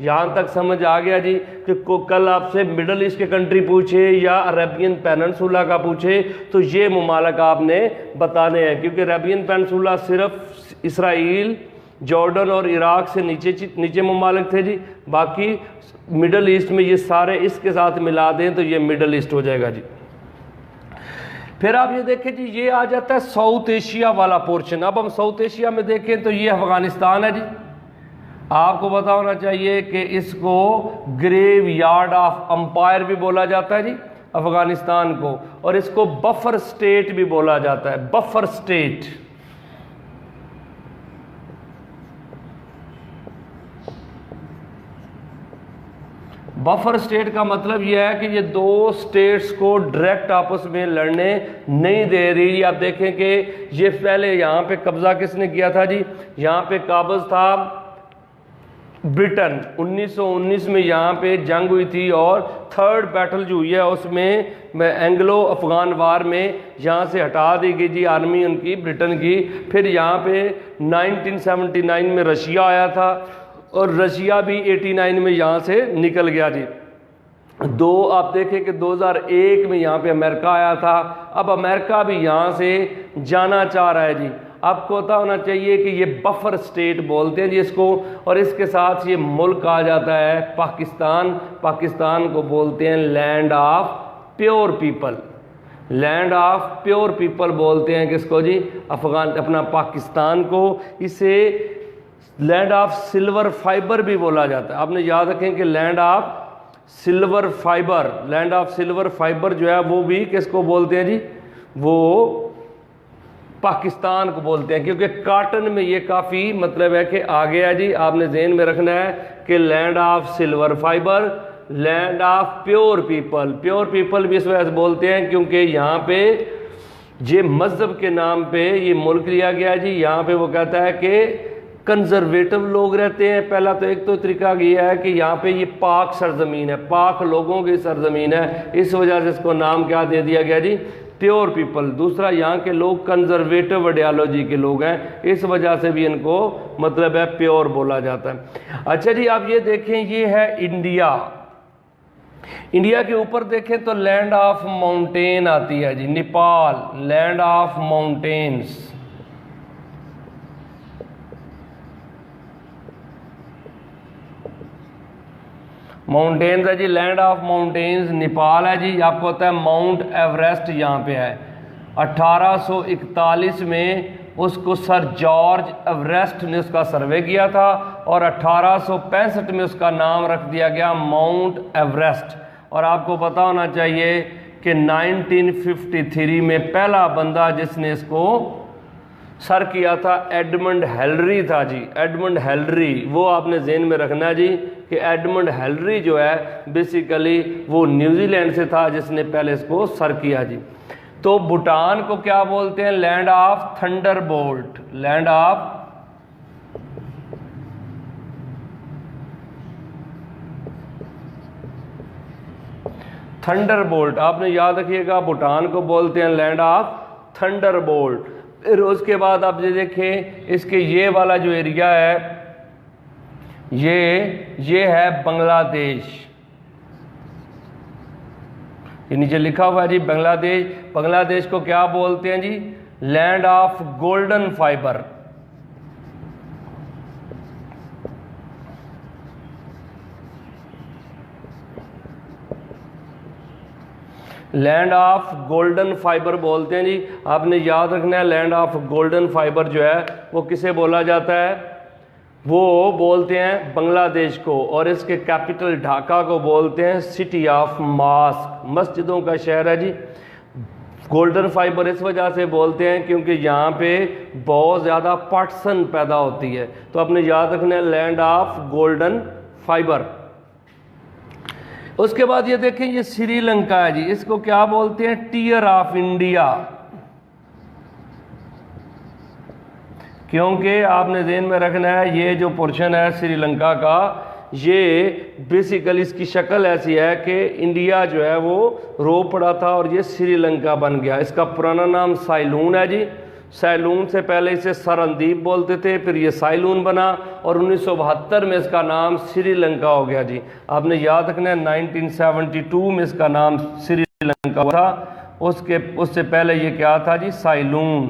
यहाँ तक समझ आ गया जी कि कल आपसे मिडल ईस्ट के कंट्री पूछे या अरेबियन पेनिनसुला का पूछे तो ये ममालिक आपने बताने हैं, क्योंकि अरेबियन पेनिनसुला सिर्फ इसराइल, जॉर्डन और इराक से नीचे ममालिक थे जी। बाकी मिडल ईस्ट में ये सारे इसके साथ मिला दें तो ये मिडल ईस्ट हो जाएगा जी। फिर आप ये देखें जी, ये आ जाता है साउथ एशिया वाला पोर्शन। अब हम साउथ एशिया में देखें तो ये अफगानिस्तान है जी। आपको पता होना चाहिए कि इसको ग्रेव यार्ड ऑफ अंपायर भी बोला जाता है जी अफगानिस्तान को, और इसको बफर स्टेट भी बोला जाता है, बफर स्टेट। बफर स्टेट का मतलब यह है कि ये दो स्टेट्स को डायरेक्ट आपस में लड़ने नहीं दे रही। आप देखें कि ये पहले यहाँ पे कब्जा किसने किया था जी, यहाँ पे काबज था ब्रिटेन। 1919 में यहाँ पे जंग हुई थी और थर्ड बैटल जो हुई है उसमें एंग्लो अफगान वार में यहाँ से हटा दी गई जी आर्मी उनकी, ब्रिटेन की। फिर यहाँ पे 1979 में रशिया आया था और रशिया भी 89 में यहाँ से निकल गया जी। आप देखें कि 2001 में यहाँ पे अमेरिका आया था। अब अमेरिका भी यहाँ से जाना चाह रहा है जी। आपको पता होना चाहिए कि ये बफर स्टेट बोलते हैं जी इसको, और इसके साथ ये मुल्क आ जाता है पाकिस्तान। पाकिस्तान को बोलते हैं land of pure people, land of pure people बोलते हैं किसको जी, अपना पाकिस्तान को। इसे लैंड ऑफ सिल्वर फाइबर भी बोला जाता है। आपने याद रखें कि land of silver fibre, land of silver fibre जो है वो भी किसको बोलते हैं जी, वो पाकिस्तान को बोलते हैं, क्योंकि कॉटन में ये काफ़ी मतलब है कि आ गया है जी। आपने ज़हन में रखना है कि land of silver fibre, land of pure people. Pure people भी इस वजह से बोलते हैं क्योंकि यहाँ पे ये मज़हब के नाम पे ये मुल्क लिया गया जी। यहाँ पे वो कहता है कि कंजर्वेटिव लोग रहते हैं। पहला तो एक तो तरीका ये है कि यहाँ पे ये पाक सरजमीन है, पाक लोगों की सरजमीन है, इस वजह से इसको नाम क्या दे दिया गया जी, प्योर पीपल। दूसरा, यहाँ के लोग कंजर्वेटिव आइडियोलॉजी के लोग हैं, इस वजह से भी इनको मतलब है प्योर बोला जाता है। अच्छा जी, आप ये देखें, ये है इंडिया। इंडिया के ऊपर देखें तो लैंड ऑफ माउंटेन आती है जी, Nepal, land of mountains. Mountains है जी, लैंड ऑफ माउंटेन्स नेपाल है जी। आपको पता है माउंट एवरेस्ट यहाँ पे है। 1841 में उसको सर जॉर्ज एवरेस्ट ने उसका सर्वे किया था और 1865 में उसका नाम रख दिया गया माउंट एवरेस्ट। और आपको पता होना चाहिए कि 1953 में पहला बंदा जिसने इसको सर किया था एडमंड हेलरी था जी, एडमंड हेलरी। वो आपने ज़हन में रखना है जी कि एडमंड हेलरी जो है बेसिकली वो न्यूजीलैंड से था जिसने पहले इसको सर किया जी। तो भूटान को क्या बोलते हैं, land of Thunderbolt, land of Thunderbolt. आपने याद रखिएगा, भूटान को बोलते हैं लैंड ऑफ थंडरबोल्ट। फिर उसके बाद आप ये देखें, इसके ये वाला जो एरिया है ये है बांग्लादेश। ये नीचे लिखा हुआ है जी बांग्लादेश। बांग्लादेश को क्या बोलते हैं जी, land of golden fibre. Land of golden fibre बोलते हैं जी। आपने याद रखना है, लैंड ऑफ गोल्डन फाइबर जो है वो किसे बोला जाता है, वो बोलते हैं बांग्लादेश को। और इसके कैपिटल ढाका को बोलते हैं सिटी ऑफ मॉस्क, मस्जिदों का शहर है जी। गोल्डन फाइबर इस वजह से बोलते हैं क्योंकि यहाँ पे बहुत ज़्यादा पार्टिसन पैदा होती है। तो आपने याद रखना है लैंड ऑफ गोल्डन फाइबर। उसके बाद ये देखें, ये श्रीलंका है जी। इसको क्या बोलते हैं, टीयर ऑफ इंडिया। क्योंकि आपने ज़हन में रखना है ये जो पोर्शन है श्रीलंका का, ये बेसिकली इसकी शक्ल ऐसी है कि इंडिया जो है वो रो पड़ा था और ये श्रीलंका बन गया। इसका पुराना नाम साइलून है जी। सैलून से पहले इसे सरनदीप बोलते थे, फिर ये साइलून बना और 1972 में इसका नाम श्रीलंका हो गया जी। आपने याद रखना है 1972 में इसका नाम श्रीलंका हुआ था। उससे पहले ये क्या था जी, साइलून।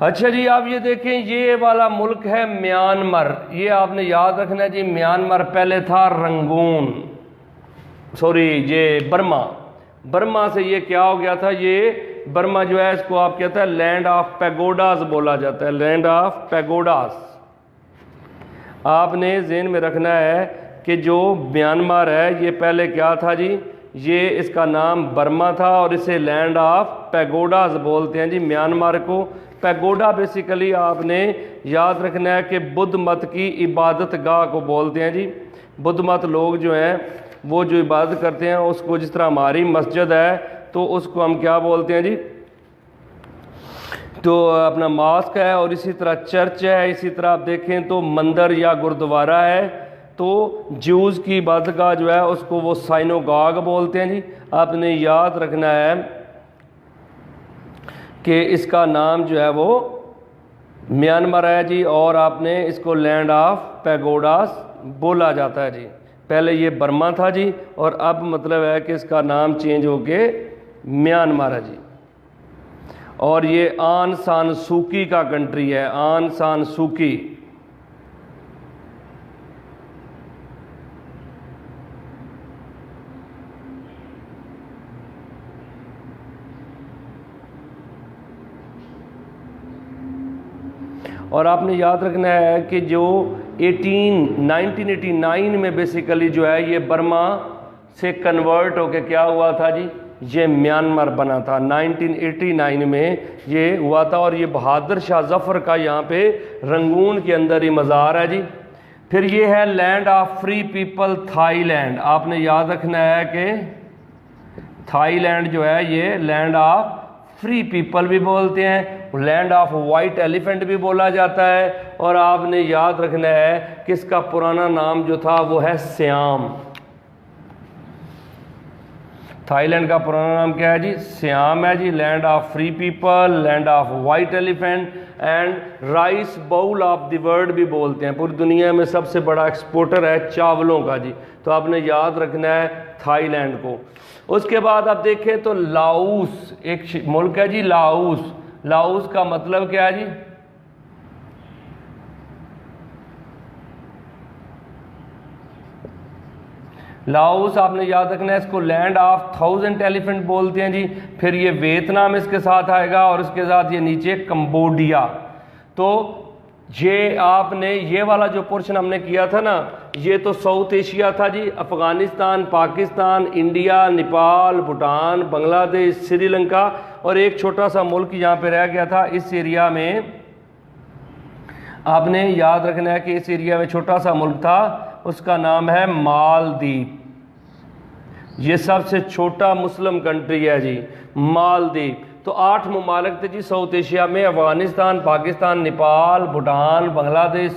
अच्छा जी, आप ये देखें, ये वाला मुल्क है म्यांमार। ये आपने याद रखना है जी, म्यांमार पहले था रंगून, सॉरी ये बर्मा। बर्मा से ये क्या हो गया था, ये बर्मा जो है इसको आप कहते हैं लैंड ऑफ पैगोडास बोला जाता है, लैंड ऑफ पैगोडास। आपने ज़हन में रखना है कि जो म्यांमार है ये पहले क्या था जी, ये इसका नाम बर्मा था और इसे लैंड ऑफ पैगोडास बोलते हैं जी म्यांमार को। पैगोडा बेसिकली आपने याद रखना है कि बुद्ध मत की इबादत गाह को बोलते हैं जी। बुद्ध मत लोग जो हैं वो जो इबादत करते हैं उसको, जिस तरह हमारी मस्जिद है तो उसको हम क्या बोलते हैं जी, तो अपना मॉस्क है, और इसी तरह चर्च है, इसी तरह आप देखें तो मंदिर या गुरुद्वारा है। तो ज्यूज़ की इबादतगाह जो है उसको वो साइनोगाग बोलते हैं जी। आपने याद रखना है कि इसका नाम जो है वो म्यांमार है जी, और आपने इसको लैंड ऑफ पैगोडास बोला जाता है जी। पहले ये बर्मा था जी, और अब मतलब है कि इसका नाम चेंज होके म्यांमार है जी। और ये आन सान सूकी का कंट्री है, आन सान सूकी। और आपने याद रखना है कि जो 1989 में बेसिकली जो है ये बर्मा से कन्वर्ट होके क्या हुआ था जी, ये म्यांमार बना था। 1989 में ये हुआ था, और ये बहादुर शाह जफ़र का यहाँ पे रंगून के अंदर ही मज़ार है जी। फिर ये है land of free people Thailand. आपने याद रखना है कि थाईलैंड जो है ये लैंड ऑफ फ्री पीपल भी बोलते हैं, लैंड ऑफ वाइट एलिफेंट भी बोला जाता है। और आपने याद रखना है कि इसका पुराना नाम जो था वो है सियाम। थाईलैंड का पुराना नाम क्या है जी, सियाम है जी। Land of free people, land of white elephant and rice bowl of the world भी बोलते हैं। पूरी दुनिया में सबसे बड़ा एक्सपोर्टर है चावलों का जी। तो आपने याद रखना है थाईलैंड को। उसके बाद आप देखें तो लाओस एक मुल्क है जी, लाओस। लाओस का मतलब क्या है जी, लाओस आपने याद रखना है, इसको लैंड ऑफ 1000 एलिफेंट बोलते हैं जी। फिर ये वियतनाम इसके साथ आएगा, और इसके साथ ये नीचे कंबोडिया। तो ये आपने ये वाला जो पोर्शन हमने किया था ना, ये तो साउथ एशिया था जी। अफ़गानिस्तान, पाकिस्तान, इंडिया, नेपाल, भूटान, बांग्लादेश, श्रीलंका, और एक छोटा सा मुल्क यहाँ पे रह गया था इस एरिया में। आपने याद रखना है कि इस एरिया में छोटा सा मुल्क था, उसका नाम है मालदीव। ये सबसे छोटा मुस्लिम कंट्री है जी, मालदीव। तो 8 ममालिक थे जी साउथ एशिया में, अफ़गानिस्तान, पाकिस्तान, नेपाल, भूटान, बांग्लादेश,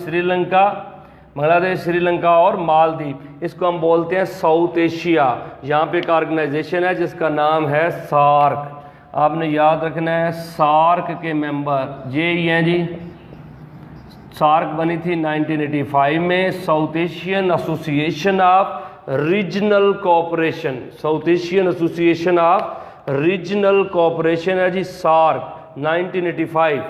श्रीलंका और मालदीव। इसको हम बोलते हैं साउथ एशिया। यहाँ पे एक ऑर्गेनाइजेशन है जिसका नाम है सार्क। आपने याद रखना है सार्क के मेंबर ये ही हैं जी। सार्क बनी थी 1985 में, south Asian association of regional cooperation, south Asian association of regional cooperation है जी सार्क 1985।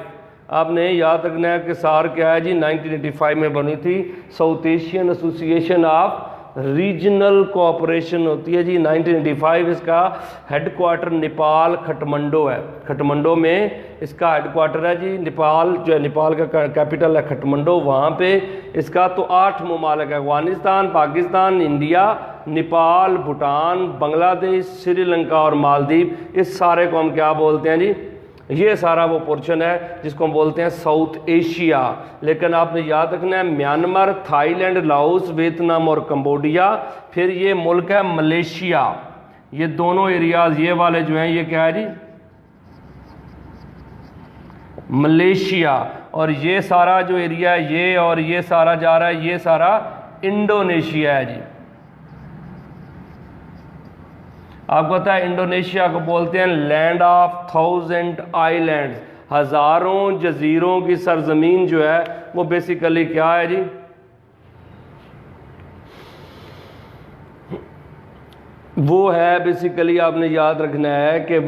आपने याद रखना है कि सार्क क्या है जी, 1985 में बनी थी। South Asian association of regional cooperation होती है जी 1985। इसका हेडक्वार्टर नेपाल खटमंडो है, खटमंडो में इसका हेडक्वार्टर है जी। नेपाल जो है, नेपाल का कैपिटल है खटमंडो, वहाँ पे इसका। तो 8 ममालिक है, अफगानिस्तान, पाकिस्तान, इंडिया, नेपाल, भूटान, बांग्लादेश, श्रीलंका और मालदीव। इस सारे को हम क्या बोलते हैं जी, ये सारा वो पोर्शन है जिसको हम बोलते हैं साउथ एशिया। लेकिन आपने याद रखना है म्यांमार, थाईलैंड, लाओस, वियतनाम और कंबोडिया। फिर ये मुल्क है मलेशिया। ये दोनों एरियाज ये वाले जो हैं ये क्या है जी, मलेशिया। और ये सारा जो एरिया है ये, और ये सारा जा रहा है, ये सारा इंडोनेशिया है जी। आपको पता है इंडोनेशिया को बोलते हैं लैंड ऑफ 1000 आइलैंड्स, हज़ारों जजीरों की सरजमीन जो है वो बेसिकली क्या है जी, वो है बेसिकली आपने याद रखना है कि